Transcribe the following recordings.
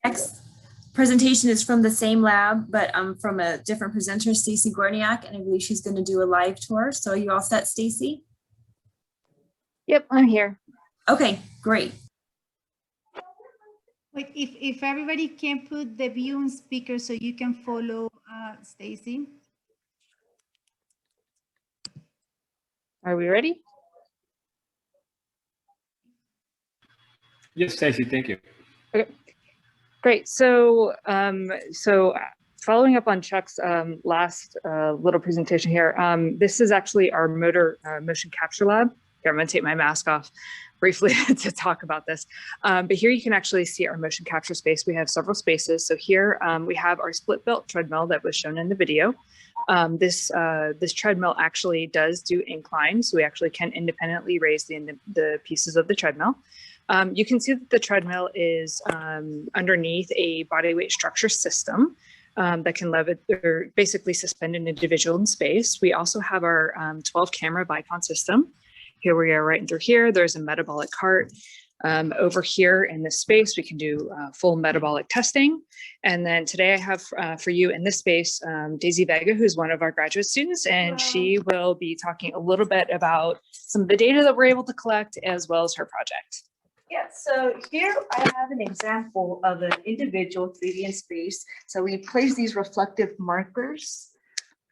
Next presentation is from the same lab, but from a different presenter, Stacey Gorniak, and I believe she's going to do a live tour. So are you all set, Stacey? Yep, I'm here. Okay, great. Wait, if everybody can put the view on speaker so you can follow Stacey. Are we ready? Yes, Stacey, thank you. Okay, great. So, following up on Chuck's last little presentation here, this is actually our motion capture lab. Here, I'm going to take my mask off briefly to talk about this. But here you can actually see our motion capture space. We have several spaces. So here we have our split belt treadmill that was shown in the video. This treadmill actually does do incline, so we actually can independently raise the pieces of the treadmill. You can see that the treadmill is underneath a body weight structure system that can levitate or basically suspend an individual in space. We also have our 12 camera Bicon system. Here we are right through here. There's a metabolic cart. Over here in this space, we can do full metabolic testing. And then today I have for you in this space, Daisy Vega, who's one of our graduate students, and she will be talking a little bit about some of the data that we're able to collect as well as her project. Yeah, so here I have an example of an individual 3D in space. So we place these reflective markers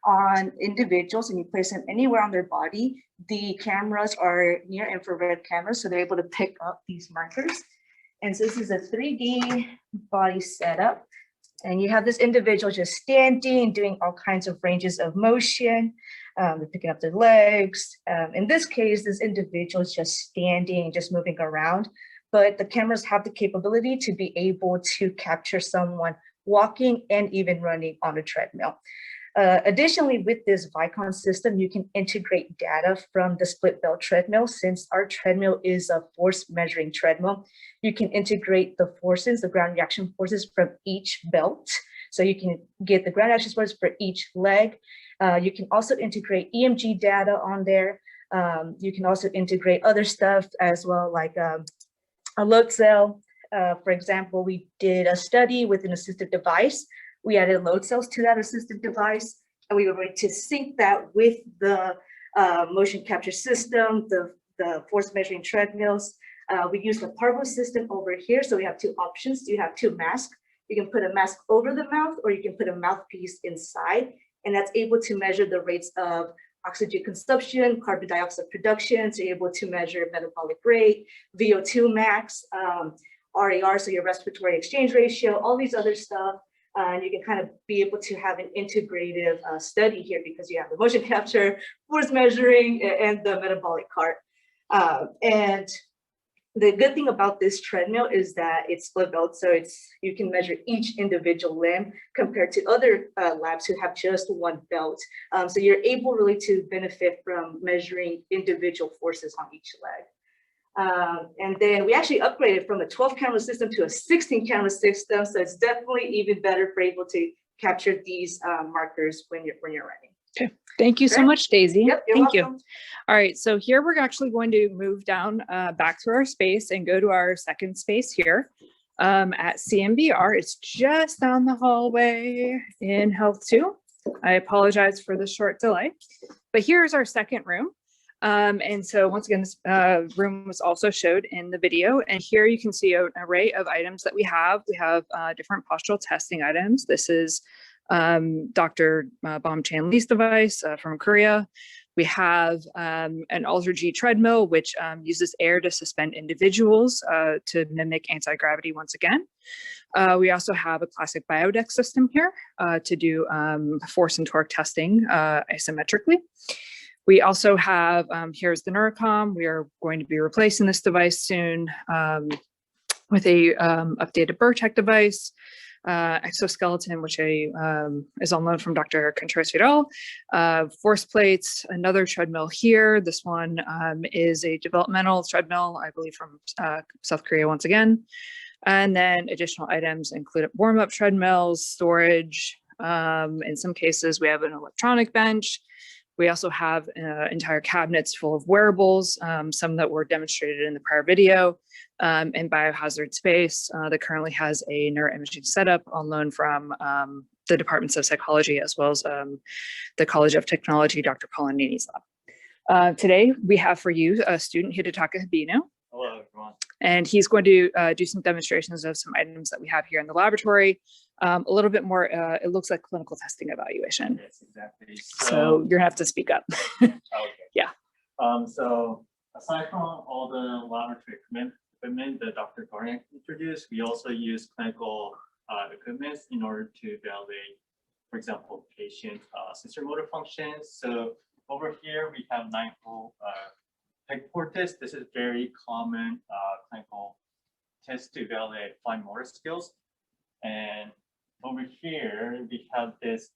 on individuals and you place them anywhere on their body. The cameras are near infrared cameras, so they're able to pick up these markers. And so this is a 3D body setup. And you have this individual just standing, doing all kinds of ranges of motion. They're picking up their legs. In this case, this individual is just standing, just moving around. But the cameras have the capability to be able to capture someone walking and even running on a treadmill. Additionally, with this Vicon system, you can integrate data from the split belt treadmill. Since our treadmill is a force measuring treadmill, you can integrate the forces, the ground reaction forces from each belt. So you can get the ground reaction forces for each leg. You can also integrate EMG data on there. You can also integrate other stuff as well, like a load cell. For example, we did a study with an assistive device. We added load cells to that assistive device, and we were going to sync that with the motion capture system, the force measuring treadmills. We used the Parvo system over here. So we have two options. You have two masks. You can put a mask over the mouth, or you can put a mouthpiece inside, and that's able to measure the rates of oxygen consumption, carbon dioxide production. So you're able to measure metabolic rate, VO2 max, RAR, so your respiratory exchange ratio, all these other stuff. And you can kind of be able to have an integrative study here because you have the motion capture, force measuring, and the metabolic cart. And the good thing about this treadmill is that it's split belt, so you can measure each individual limb compared to other labs who have just one belt. So you're able really to benefit from measuring individual forces on each leg. And then we actually upgraded from a 12 camera system to a 16 camera system. So it's definitely even better for able to capture these markers when you're running. Okay, thank you so much, Daisy. Yep, thank welcome. you. All right, so here we're actually going to move down back to our space and go to our second space here at CMBR. It's just down the hallway in Health 2. I apologize for the short delay, but here's our second room. And so once again, this room was also showed in the video, and here you can see an array of items that we have. We have different postural testing items. This is Dr. Bom Chan Lee's device from Korea. We have an AlterG treadmill, which uses air to suspend individuals to mimic anti-gravity once again. We also have a classic Biodex system here to do force and torque testing isometrically. We also have, here's the Neurocom. We are going to be replacing this device soon with a updated Burtech device, exoskeleton, which is all known from Dr. Contreras et al. Force plates, another treadmill here. This one is a developmental treadmill, I believe from South Korea once again. And then additional items include warm-up treadmills, storage. In some cases, we have an electronic bench. We also have entire cabinets full of wearables, some that were demonstrated in the prior video, and biohazard space that currently has a neuroimaging setup on loan from the departments of psychology, as well as the College of Technology, Dr. Polanini's lab. Today, we have for you a student, Hidetaka Habino. Hello, everyone. And he's going to do some demonstrations of some items that we have here in the laboratory. A little bit more, it looks like clinical testing evaluation. Yes, exactly. So you're gonna have to speak up. Okay. Yeah. So aside from all the laboratory equipment that Dr. Gorniak introduced, we also use clinical equipment in order to evaluate, for example, patient sensory motor functions. So over here, we have 9-hole peg test. This is very common clinical test to evaluate fine motor skills. And over here, we have this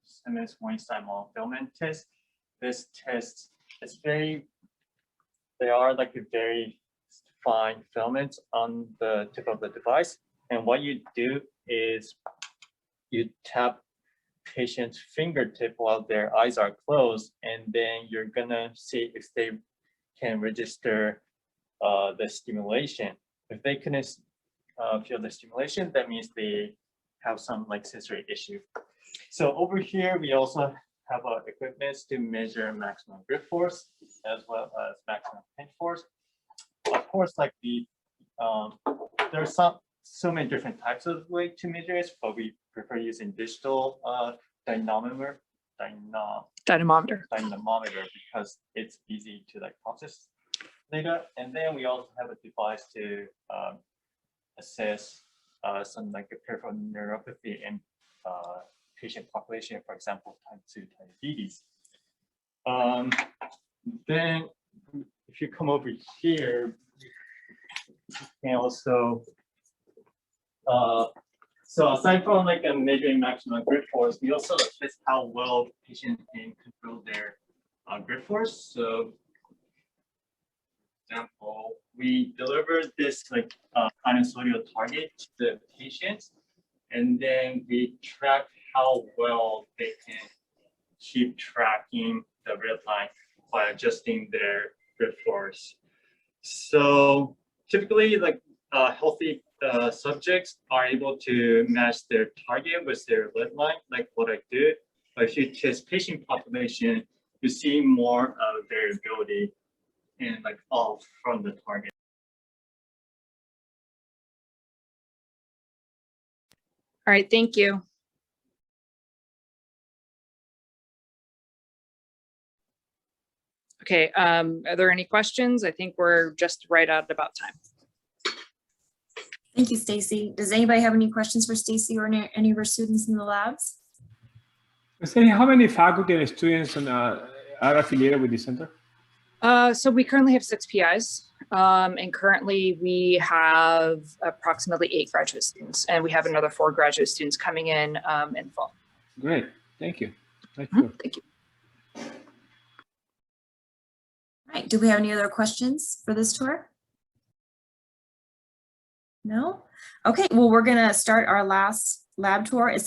Simmons-Weinstein monofilament test. This test is they are like a very fine filaments on the tip of the device. And what you do is you tap patient's fingertip while their eyes are closed, and then you're gonna see if they can register the stimulation. If they couldn't feel the stimulation, that means they have some like sensory issue. So over here, we also have equipment to measure maximum grip force as well as maximum pinch force. Of course, like there's so many different types of way to measure it, but we prefer using digital dynamometer because it's easy to like process data. And then we also have a device to assess some like a peripheral neuropathy in patient population, for example, type 2 diabetes. Then if you come over here, you can also so aside from like measuring maximum grip force, we also assess how well patients can control their grip force. So, for example, we deliver this like sinusoidal target to the patients, and then we track how well they can keep tracking the red line by adjusting their grip force. So typically, like healthy subjects are able to match their target with their red line, like what I did. But if you test patient population, you see more variability and like off from the target. All right, thank you. Okay, are there any questions? I think we're just right at about time. Thank you, Stacey. Does anybody have any questions for Stacey or any of our students in the labs? How many faculty and students are affiliated with the center? So we currently have 6 PIs, and currently we have approximately 8 graduate students, and we have another 4 graduate students coming in fall. Great, thank you. Thank you. All right, do we have any other questions for this tour? No? Okay, well, we're gonna start our last lab tour. It's